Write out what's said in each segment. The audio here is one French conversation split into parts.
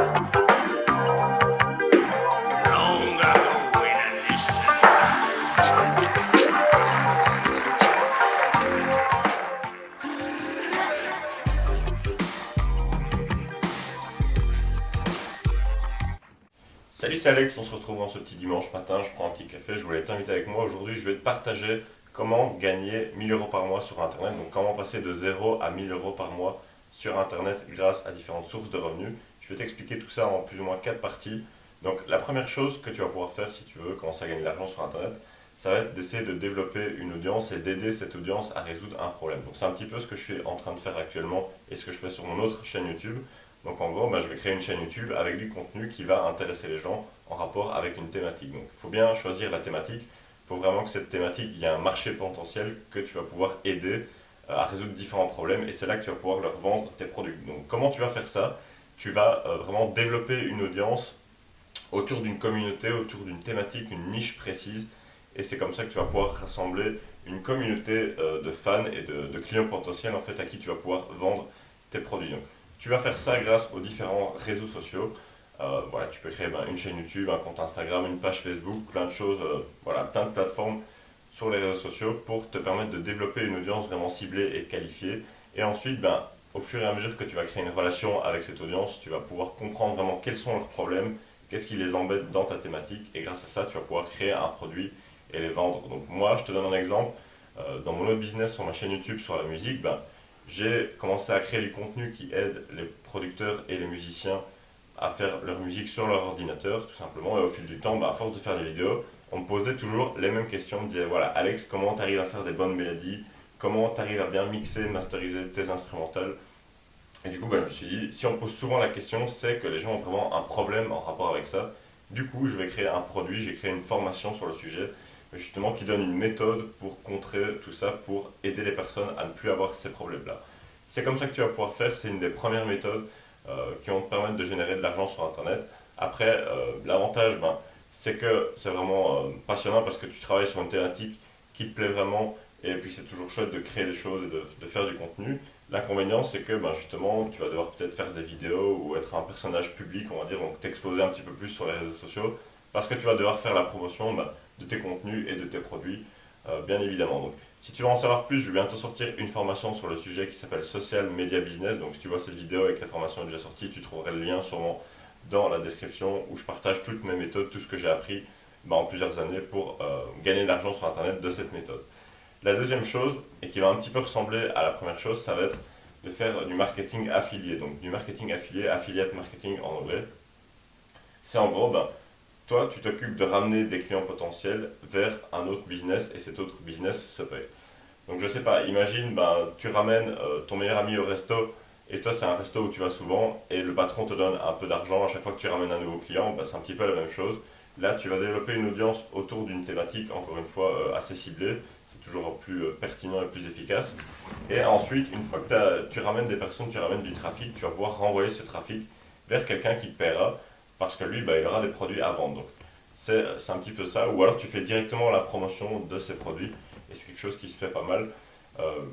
Long ago in a distant land. Salut, c'est Alex, on se retrouve en ce petit dimanche matin, je prends un petit café, je voulais t'inviter avec moi. Aujourd'hui, je vais te partager comment gagner 1000 euros par mois sur Internet, donc comment passer de 0 à 1000 euros par mois sur Internet grâce à différentes sources de revenus. Je vais t'expliquer tout ça en plus ou moins 4 parties. Donc la première chose que tu vas pouvoir faire si tu veux commencer à gagner de l'argent sur Internet, ça va être d'essayer de développer une audience et d'aider cette audience à résoudre un problème. Donc c'est un petit peu ce que je suis en train de faire actuellement et ce que je fais sur mon autre chaîne YouTube. Donc en gros, je vais créer une chaîne YouTube avec du contenu qui va intéresser les gens en rapport avec une thématique. Donc il faut bien choisir la thématique. Il faut vraiment que cette thématique, il y ait un marché potentiel que tu vas pouvoir aider à résoudre différents problèmes et c'est là que tu vas pouvoir leur vendre tes produits. Donc comment tu vas faire ça? Tu vas vraiment développer une audience autour d'une communauté, autour d'une thématique, une niche précise et c'est comme ça que tu vas pouvoir rassembler une communauté de fans et de clients potentiels en fait à qui tu vas pouvoir vendre tes produits. Donc, tu vas faire ça grâce aux différents réseaux sociaux. Voilà, tu peux créer une chaîne YouTube, un compte Instagram, une page Facebook, plein de choses, voilà, plein de plateformes sur les réseaux sociaux pour te permettre de développer une audience vraiment ciblée et qualifiée. Et ensuite, au fur et à mesure que tu vas créer une relation avec cette audience, tu vas pouvoir comprendre vraiment quels sont leurs problèmes, qu'est-ce qui les embête dans ta thématique, et grâce à ça, tu vas pouvoir créer un produit et les vendre. Donc moi, je te donne un exemple. Dans mon autre business sur ma chaîne YouTube sur la musique, j'ai commencé à créer du contenu qui aide les producteurs et les musiciens à faire leur musique sur leur ordinateur, tout simplement. Et au fil du temps, à force de faire des vidéos, on me posait toujours les mêmes questions. On me disait, voilà, Alex, comment tu arrives à faire des bonnes mélodies? Comment tu arrives à bien mixer, masteriser tes instrumentales? Et du coup, je me suis dit, si on pose souvent la question, c'est que les gens ont vraiment un problème en rapport avec ça. Du coup, je vais créer un produit, j'ai créé une formation sur le sujet, justement qui donne une méthode pour contrer tout ça, pour aider les personnes à ne plus avoir ces problèmes-là. C'est comme ça que tu vas pouvoir faire, c'est une des premières méthodes qui vont te permettre de générer de l'argent sur Internet. Après, l'avantage, c'est que c'est vraiment passionnant parce que tu travailles sur une thématique qui te plaît vraiment et puis c'est toujours chouette de créer des choses et de faire du contenu. L'inconvénient, c'est que justement, tu vas devoir peut-être faire des vidéos ou être un personnage public, on va dire, donc t'exposer un petit peu plus sur les réseaux sociaux parce que tu vas devoir faire la promotion de tes contenus et de tes produits, bien évidemment. Donc, si tu veux en savoir plus, je vais bientôt sortir une formation sur le sujet qui s'appelle Social Media Business. Donc, si tu vois cette vidéo et que la formation est déjà sortie, tu trouveras le lien sûrement dans la description où je partage toutes mes méthodes, tout ce que j'ai appris en plusieurs années pour gagner de l'argent sur Internet de cette méthode. La deuxième chose, et qui va un petit peu ressembler à la première chose, ça va être de faire du marketing affilié. Donc, du marketing affilié, affiliate marketing en anglais. C'est en gros, toi, tu t'occupes de ramener des clients potentiels vers un autre business et cet autre business se paye. Donc je sais pas, imagine, tu ramènes ton meilleur ami au resto et toi c'est un resto où tu vas souvent et le patron te donne un peu d'argent à chaque fois que tu ramènes un nouveau client, c'est un petit peu la même chose. Là tu vas développer une audience autour d'une thématique encore une fois assez ciblée, c'est toujours plus pertinent et plus efficace. Et ensuite, une fois que tu ramènes des personnes, tu ramènes du trafic, tu vas pouvoir renvoyer ce trafic vers quelqu'un qui te paiera parce que lui il aura des produits à vendre. Donc c'est un petit peu ça, ou alors tu fais directement la promotion de ces produits et c'est quelque chose qui se fait pas mal.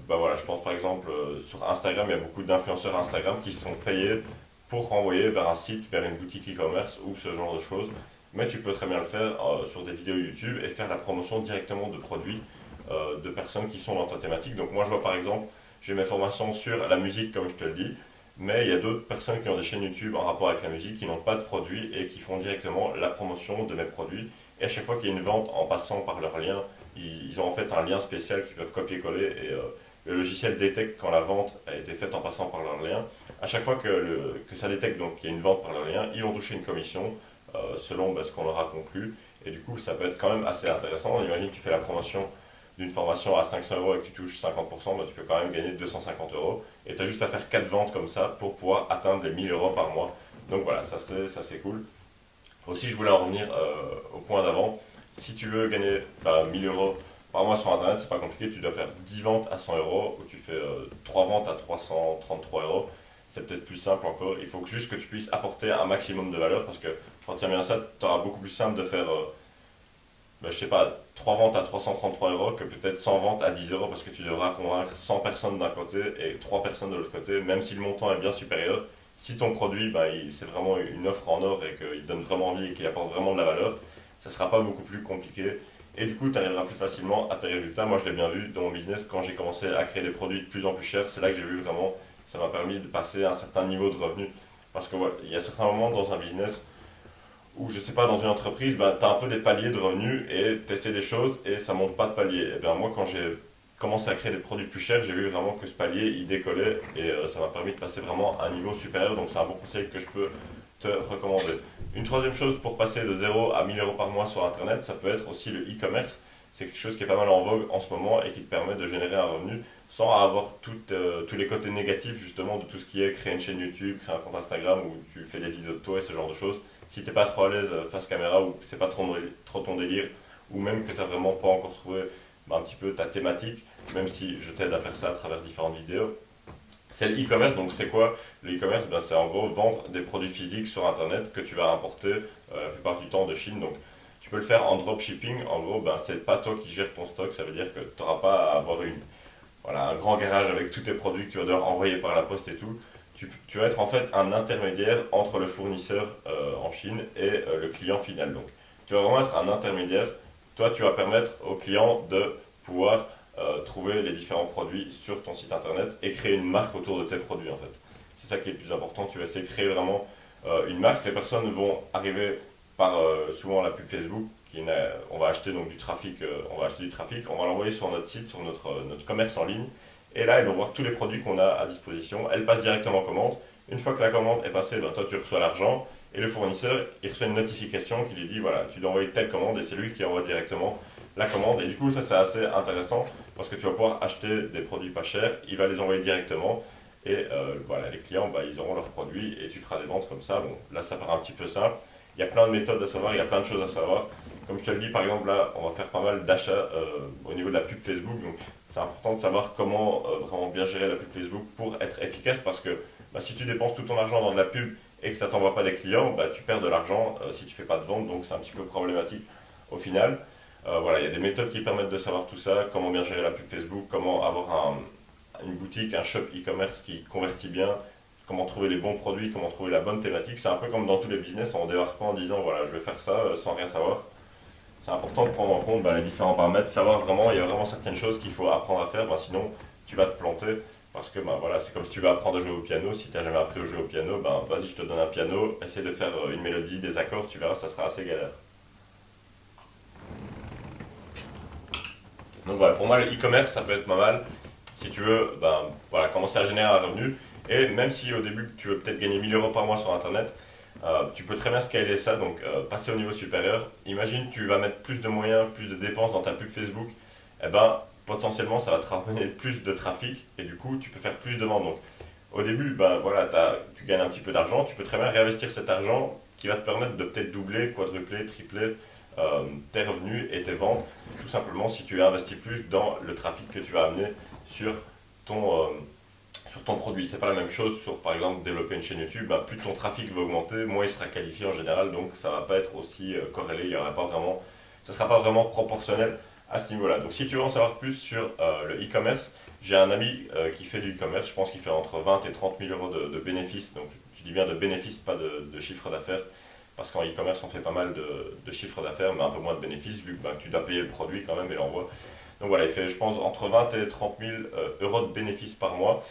Voilà, je pense par exemple sur Instagram, il y a beaucoup d'influenceurs Instagram qui se sont payés pour renvoyer vers un site, vers une boutique e-commerce ou ce genre de choses. Mais tu peux très bien le faire sur des vidéos YouTube et faire la promotion directement de produits de personnes qui sont dans ta thématique. Donc moi je vois par exemple, j'ai mes formations sur la musique comme je te le dis, mais il y a d'autres personnes qui ont des chaînes YouTube en rapport avec la musique qui n'ont pas de produits et qui font directement la promotion de mes produits. Et à chaque fois qu'il y a une vente en passant par leur lien, ils ont en fait un lien spécial qu'ils peuvent copier-coller et le logiciel détecte quand la vente a été faite en passant par leur lien. À chaque fois que ça détecte donc qu'il y a une vente par leur lien, ils vont toucher une commission selon ce qu'on leur a conclu. Et du coup, ça peut être quand même assez intéressant. Imagine que tu fais la promotion d'une formation à 500 euros et que tu touches 50%, tu peux quand même gagner 250 euros. Et tu as juste à faire 4 ventes comme ça pour pouvoir atteindre les 1000 euros par mois. Donc voilà, ça c'est cool. Aussi, je voulais en revenir au point d'avant. Si tu veux gagner 1000 euros par mois sur Internet, c'est pas compliqué. Tu dois faire 10 ventes à 100 euros ou tu fais 3 ventes à 333 euros. C'est peut-être plus simple encore. Il faut juste que tu puisses apporter un maximum de valeur parce que quand tu as bien ça, tu auras beaucoup plus simple de faire je sais pas, 3 ventes à 333 euros que peut-être 100 ventes à 10 euros parce que tu devras convaincre 100 personnes d'un côté et 3 personnes de l'autre côté. Même si le montant est bien supérieur, Si ton produit, bah, c'est vraiment une offre en or et qu'il donne vraiment envie et qu'il apporte vraiment de la valeur, ça ne sera pas beaucoup plus compliqué. Et du coup, tu arriveras plus facilement à tes résultats. Moi, je l'ai bien vu dans mon business quand j'ai commencé à créer des produits de plus en plus chers. C'est là que j'ai vu vraiment, ça m'a permis de passer à un certain niveau de revenu. Parce que ouais, il y a certains moments dans un business où, je sais pas, dans une entreprise, bah, tu as un peu des paliers de revenus et tu essaies des choses et ça monte pas de palier. Et bien moi, quand j'ai commencé à créer des produits plus chers, j'ai vu vraiment que ce palier, il décollait et ça m'a permis de passer vraiment à un niveau supérieur. Donc c'est un bon conseil que je peux te recommander. Une troisième chose pour passer de 0 à 1 000 € par mois sur Internet, ça peut être aussi le e-commerce. C'est quelque chose qui est pas mal en vogue en ce moment et qui te permet de générer un revenu sans avoir tous les côtés négatifs justement de tout ce qui est créer une chaîne YouTube, créer un compte Instagram où tu fais des vidéos de toi et ce genre de choses. Si t'es pas trop à l'aise face caméra ou que c'est pas trop ton délire ou même que t'as vraiment pas encore trouvé un petit peu ta thématique, même si je t'aide à faire ça à travers différentes vidéos, c'est le e-commerce. Donc c'est quoi le e-commerce? Ben, c'est en gros vendre des produits physiques sur internet que tu vas importer la plupart du temps de Chine. Donc tu peux le faire en dropshipping. En gros, ben, c'est pas toi qui gères ton stock. Ça veut dire que tu n'auras pas à avoir voilà, un grand garage avec tous tes produits que tu vas devoir envoyer par la poste et tout. Tu vas être en fait un intermédiaire entre le fournisseur en Chine et le client final. Donc tu vas vraiment être un intermédiaire. Toi, tu vas permettre au client de pouvoir trouver les différents produits sur ton site internet et créer une marque autour de tes produits en fait. C'est ça qui est le plus important. Tu vas essayer de créer vraiment une marque. Les personnes vont arriver par souvent la pub Facebook. On va acheter donc du trafic, on va acheter du trafic, on va l'envoyer sur notre site, sur notre commerce en ligne. Et là, elles vont voir tous les produits qu'on a à disposition. Elles passent directement en commande. Une fois que la commande est passée, ben, toi tu reçois l'argent et le fournisseur il reçoit une notification qui lui dit voilà, tu dois envoyer telle commande et c'est lui qui envoie directement la commande. Et du coup, ça c'est assez intéressant parce que tu vas pouvoir acheter des produits pas chers, il va les envoyer directement et voilà, les clients bah, ils auront leurs produits et tu feras des ventes comme ça. Bon, là ça paraît un petit peu simple. Il y a plein de méthodes à savoir, il y a plein de choses à savoir. Comme je te le dis, par exemple, là, on va faire pas mal d'achats au niveau de la pub Facebook. Donc, c'est important de savoir comment vraiment bien gérer la pub Facebook pour être efficace parce que bah, si tu dépenses tout ton argent dans de la pub et que ça t'envoie pas des clients, bah, tu perds de l'argent si tu fais pas de vente. Donc, c'est un petit peu problématique au final. Voilà, il y a des méthodes qui permettent de savoir tout ça, comment bien gérer la pub Facebook, comment avoir une boutique, un shop e-commerce qui convertit bien, comment trouver les bons produits, comment trouver la bonne thématique. C'est un peu comme dans tous les business, on démarre pas en disant voilà, je vais faire ça sans rien savoir. C'est important de prendre en compte bah, les différents paramètres, savoir vraiment, il y a vraiment certaines choses qu'il faut apprendre à faire, bah, sinon tu vas te planter. Parce que bah, voilà, c'est comme si tu veux apprendre à jouer au piano, si tu n'as jamais appris à jouer au piano, bah, vas-y je te donne un piano, essaie de faire une mélodie, des accords, tu verras, ça sera assez galère. Donc voilà, pour moi le e-commerce ça peut être pas mal si tu veux bah, voilà, commencer à générer un revenu. Et même si au début tu veux peut-être gagner 1 000 € par mois sur internet, tu peux très bien scaler ça, donc passer au niveau supérieur. Imagine tu vas mettre plus de moyens, plus de dépenses dans ta pub Facebook, et ben potentiellement ça va te ramener plus de trafic et du coup tu peux faire plus de ventes. Donc au début, ben, voilà, tu gagnes un petit peu d'argent, tu peux très bien réinvestir cet argent qui va te permettre de peut-être doubler, quadrupler, tripler tes revenus et tes ventes, tout simplement si tu investis plus dans le trafic que tu vas amener sur ton, sur ton produit. C'est pas la même chose sur par exemple développer une chaîne YouTube, bah, plus ton trafic va augmenter, moins il sera qualifié en général, donc ça va pas être aussi corrélé, il y aura pas vraiment, ça sera pas vraiment proportionnel à ce niveau-là. Donc si tu veux en savoir plus sur le e-commerce, j'ai un ami qui fait du e-commerce, je pense qu'il fait entre 20 et 30 000 € de bénéfices, donc je dis bien de bénéfices, pas de chiffre d'affaires, parce qu'en e-commerce on fait pas mal de chiffre d'affaires, mais un peu moins de bénéfices, vu que bah, tu dois payer le produit quand même et l'envoi. Donc voilà, il fait je pense entre 20 et 30 000 € de bénéfices par mois.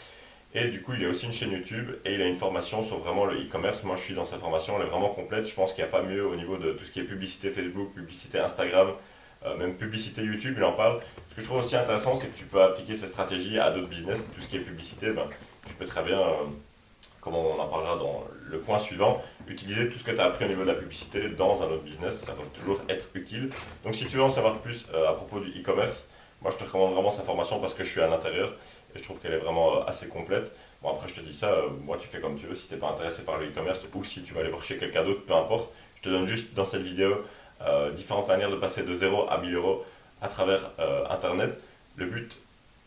Et du coup, il a aussi une chaîne YouTube et il a une formation sur vraiment le e-commerce. Moi, je suis dans sa formation, elle est vraiment complète. Je pense qu'il n'y a pas mieux au niveau de tout ce qui est publicité Facebook, publicité Instagram, même publicité YouTube, il en parle. Ce que je trouve aussi intéressant, c'est que tu peux appliquer ces stratégies à d'autres business. Tout ce qui est publicité, ben, tu peux très bien, comme on en parlera dans le point suivant, utiliser tout ce que tu as appris au niveau de la publicité dans un autre business. Ça va toujours être utile. Donc, si tu veux en savoir plus à propos du e-commerce, moi, je te recommande vraiment sa formation parce que je suis à l'intérieur et je trouve qu'elle est vraiment assez complète. Bon, après, je te dis ça, moi, tu fais comme tu veux. Si tu n'es pas intéressé par le e-commerce ou si tu vas aller voir chez quelqu'un d'autre, peu importe. Je te donne juste dans cette vidéo différentes manières de passer de 0 à 1 000 € à travers Internet. Le but,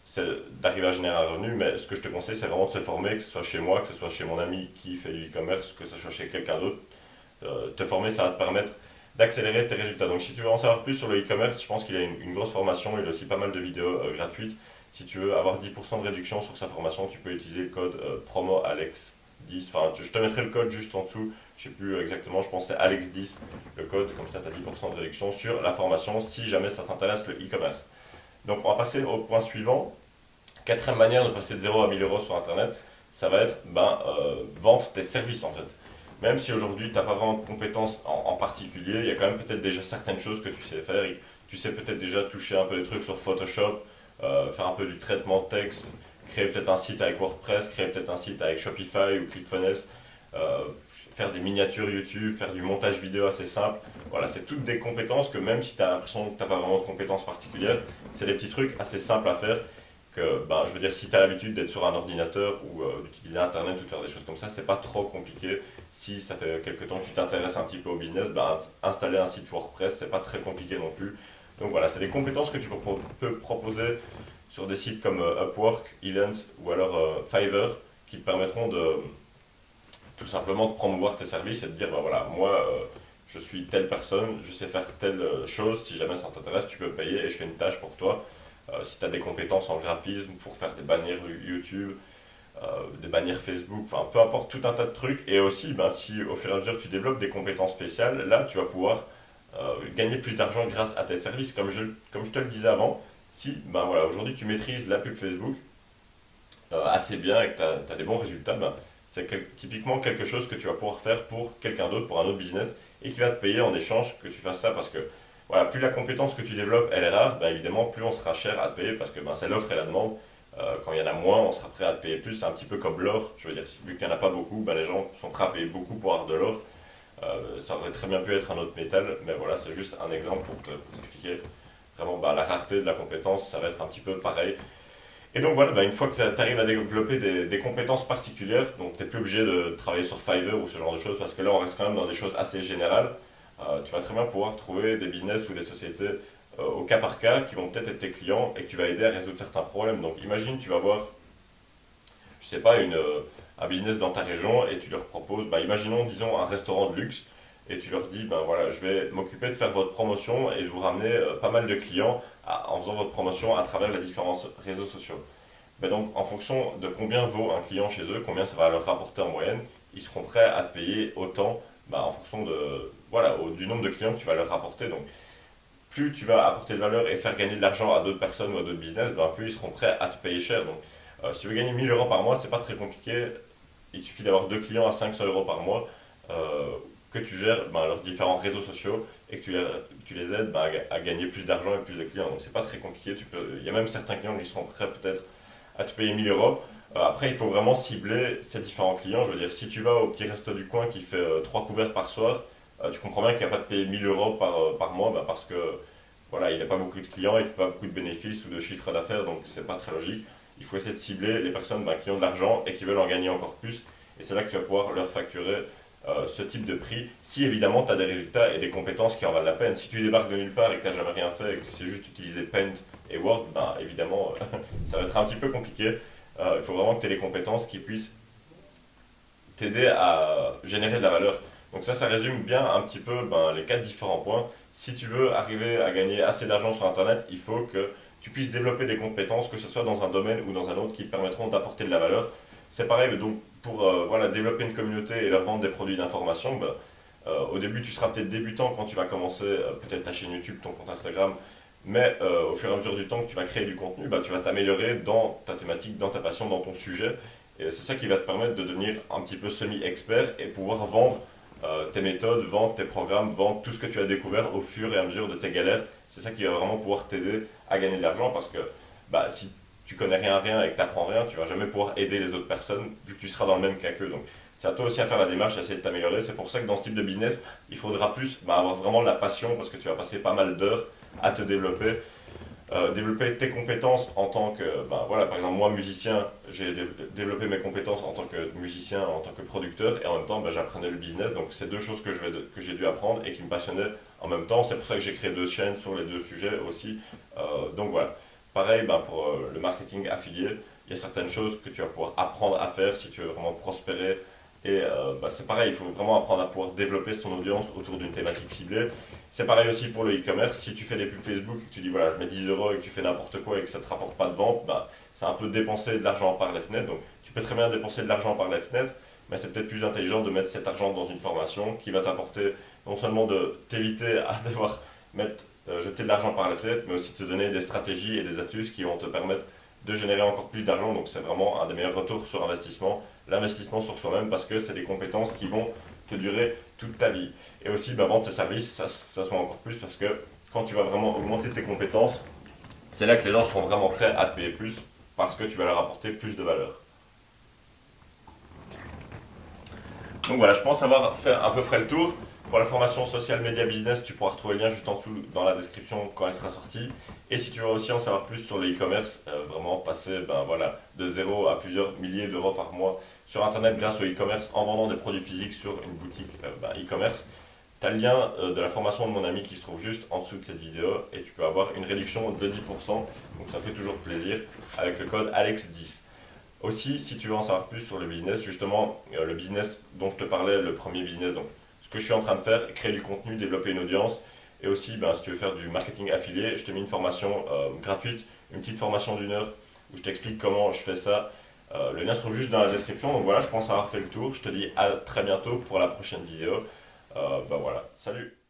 c'est d'arriver à générer un revenu, mais ce que je te conseille, c'est vraiment de se former, que ce soit chez moi, que ce soit chez mon ami qui fait du e-commerce, que ce soit chez quelqu'un d'autre. Te former, ça va te permettre d'accélérer tes résultats. Donc si tu veux en savoir plus sur le e-commerce, je pense qu'il a une grosse formation, il a aussi pas mal de vidéos gratuites. Si tu veux avoir 10% de réduction sur sa formation, tu peux utiliser le code promo Alex 10, enfin je te mettrai le code juste en dessous, je sais plus exactement, je pense que c'est Alex10 le code, comme ça tu as 10% de réduction sur la formation si jamais ça t'intéresse le e-commerce. Donc on va passer au point suivant. Quatrième manière de passer de 0 à 1000 euros sur Internet, ça va être vendre tes services en fait. Même si aujourd'hui tu n'as pas vraiment de compétences en particulier, il y a quand même peut-être déjà certaines choses que tu sais faire. Tu sais peut-être déjà toucher un peu des trucs sur Photoshop, faire un peu du traitement de texte, créer peut-être un site avec WordPress, créer peut-être un site avec Shopify ou ClickFunnels, euh, faire des miniatures YouTube, faire du montage vidéo assez simple. Voilà, c'est toutes des compétences que même si tu as l'impression que tu n'as pas vraiment de compétences particulières, c'est des petits trucs assez simples à faire que, je veux dire, si tu as l'habitude d'être sur un ordinateur ou d'utiliser Internet ou de faire des choses comme ça, c'est pas trop compliqué. Si ça fait quelques temps que tu t'intéresses un petit peu au business, installer un site WordPress, c'est pas très compliqué non plus. Donc voilà, c'est des compétences que tu peux proposer sur des sites comme Upwork, Elance ou alors Fiverr qui te permettront de tout simplement de promouvoir tes services et de dire, voilà, moi je suis telle personne, je sais faire telle chose, si jamais ça t'intéresse, tu peux me payer et je fais une tâche pour toi. Si tu as des compétences en graphisme pour faire des bannières YouTube, des bannières Facebook, enfin peu importe, tout un tas de trucs. Et aussi, si au fur et à mesure tu développes des compétences spéciales, là tu vas pouvoir gagner plus d'argent grâce à tes services. Comme je te le disais avant, si voilà, aujourd'hui tu maîtrises la pub Facebook assez bien et que tu as des bons résultats, c'est typiquement quelque chose que tu vas pouvoir faire pour quelqu'un d'autre, pour un autre business, et qui va te payer en échange que tu fasses ça parce que voilà, plus la compétence que tu développes elle est rare, évidemment plus on sera cher à te payer parce que c'est l'offre et la demande. Quand il y en a moins, on sera prêt à te payer plus. C'est un petit peu comme l'or. Je veux dire, vu qu'il n'y en a pas beaucoup, les gens sont prêts à payer beaucoup pour avoir de l'or. Ça aurait très bien pu être un autre métal, mais voilà, c'est juste un exemple pour t'expliquer vraiment la rareté de la compétence, ça va être un petit peu pareil. Et donc voilà, une fois que tu arrives à développer des compétences particulières, donc tu n'es plus obligé de travailler sur Fiverr ou ce genre de choses, parce que là on reste quand même dans des choses assez générales. Tu vas très bien pouvoir trouver des business ou des sociétés au cas par cas qui vont peut-être être tes clients et que tu vas aider à résoudre certains problèmes. Donc imagine, tu vas voir, je sais pas, un business dans ta région et tu leur proposes, imaginons, disons, un restaurant de luxe et tu leur dis, voilà, je vais m'occuper de faire votre promotion et de vous ramener pas mal de clients en faisant votre promotion à travers les différents réseaux sociaux. Donc, en fonction de combien vaut un client chez eux, combien ça va leur rapporter en moyenne, ils seront prêts à te payer autant en fonction du nombre de clients que tu vas leur rapporter. Donc, plus tu vas apporter de valeur et faire gagner de l'argent à d'autres personnes ou à d'autres business, plus ils seront prêts à te payer cher. Donc, si tu veux gagner 1000 euros par mois, c'est pas très compliqué. Il suffit d'avoir deux clients à 500 euros par mois, que tu gères leurs différents réseaux sociaux et que tu les aides à gagner plus d'argent et plus de clients. Donc, c'est pas très compliqué. Il y a même certains clients qui seront prêts peut-être à te payer 1000 euros. Après, il faut vraiment cibler ces différents clients. Je veux dire, si tu vas au petit resto du coin qui fait 3 couverts par soir, tu comprends bien qu'il n'y a pas de payer 1000 euros par mois parce que voilà, il n'a pas beaucoup de clients, il ne fait pas beaucoup de bénéfices ou de chiffre d'affaires, donc c'est pas très logique. Il faut essayer de cibler les personnes qui ont de l'argent et qui veulent en gagner encore plus. Et c'est là que tu vas pouvoir leur facturer ce type de prix, si évidemment tu as des résultats et des compétences qui en valent la peine. Si tu débarques de nulle part et que tu n'as jamais rien fait et que tu sais juste utiliser Paint et Word, évidemment ça va être un petit peu compliqué. Il faut vraiment que tu aies les compétences qui puissent t'aider à générer de la valeur. Donc ça résume bien un petit peu les quatre différents points. Si tu veux arriver à gagner assez d'argent sur Internet, il faut que tu puisses développer des compétences, que ce soit dans un domaine ou dans un autre, qui te permettront d'apporter de la valeur. C'est pareil, donc pour développer une communauté et leur vendre des produits d'information, au début tu seras peut-être débutant quand tu vas commencer peut-être ta chaîne YouTube, ton compte Instagram, mais au fur et à mesure du temps que tu vas créer du contenu, tu vas t'améliorer dans ta thématique, dans ta passion, dans ton sujet. Et c'est ça qui va te permettre de devenir un petit peu semi-expert et pouvoir vendre tes méthodes, vendre tes programmes, vendre tout ce que tu as découvert au fur et à mesure de tes galères. C'est ça qui va vraiment pouvoir t'aider à gagner de l'argent parce que si tu connais rien et que tu n'apprends rien, tu vas jamais pouvoir aider les autres personnes vu que tu seras dans le même cas qu'eux. Donc c'est à toi aussi à faire la démarche, à essayer de t'améliorer. C'est pour ça que dans ce type de business, il faudra plus avoir vraiment de la passion parce que tu vas passer pas mal d'heures à te développer. Développer tes compétences en tant que, par exemple moi musicien, j'ai développé mes compétences en tant que musicien, en tant que producteur et en même temps j'apprenais le business, donc c'est deux choses que j'ai dû apprendre et qui me passionnaient en même temps. C'est pour ça que j'ai créé deux chaînes sur les deux sujets aussi. Donc voilà, pareil pour le marketing affilié, il y a certaines choses que tu vas pouvoir apprendre à faire si tu veux vraiment prospérer. Et c'est pareil, il faut vraiment apprendre à pouvoir développer son audience autour d'une thématique ciblée. C'est pareil aussi pour le e-commerce. Si tu fais des pubs Facebook et que tu dis voilà, je mets 10 euros et que tu fais n'importe quoi et que ça ne te rapporte pas de vente, c'est un peu dépenser de l'argent par les fenêtres. Donc tu peux très bien dépenser de l'argent par les fenêtres, mais c'est peut-être plus intelligent de mettre cet argent dans une formation qui va t'apporter non seulement de t'éviter à devoir jeter de l'argent par la fenêtre, mais aussi te donner des stratégies et des astuces qui vont te permettre de générer encore plus d'argent. Donc c'est vraiment un des meilleurs retours sur investissement, l'investissement sur soi-même, parce que c'est des compétences qui vont te durer toute ta vie. Et aussi, vendre ses services, ça se voit encore plus parce que quand tu vas vraiment augmenter tes compétences, c'est là que les gens seront vraiment prêts à te payer plus parce que tu vas leur apporter plus de valeur. Donc voilà, je pense avoir fait à peu près le tour. Pour la formation Social Media Business, tu pourras retrouver le lien juste en dessous dans la description quand elle sera sortie. Et si tu veux aussi en savoir plus sur le e-commerce, vraiment passer de zéro à plusieurs milliers d'euros par mois sur Internet grâce au e-commerce en vendant des produits physiques sur une boutique e-commerce, tu as le lien de la formation de mon ami qui se trouve juste en dessous de cette vidéo et tu peux avoir une réduction de 10%. Donc ça fait toujours plaisir avec le code ALEX10. Aussi, si tu veux en savoir plus sur le business, justement, le business dont je te parlais, le premier business, donc ce que je suis en train de faire, créer du contenu, développer une audience, et aussi, si tu veux faire du marketing affilié, je t'ai mis une formation gratuite, une petite formation d'1 heure, où je t'explique comment je fais ça. Le lien se trouve juste dans la description, donc voilà, je pense avoir fait le tour. Je te dis à très bientôt pour la prochaine vidéo. Voilà, salut!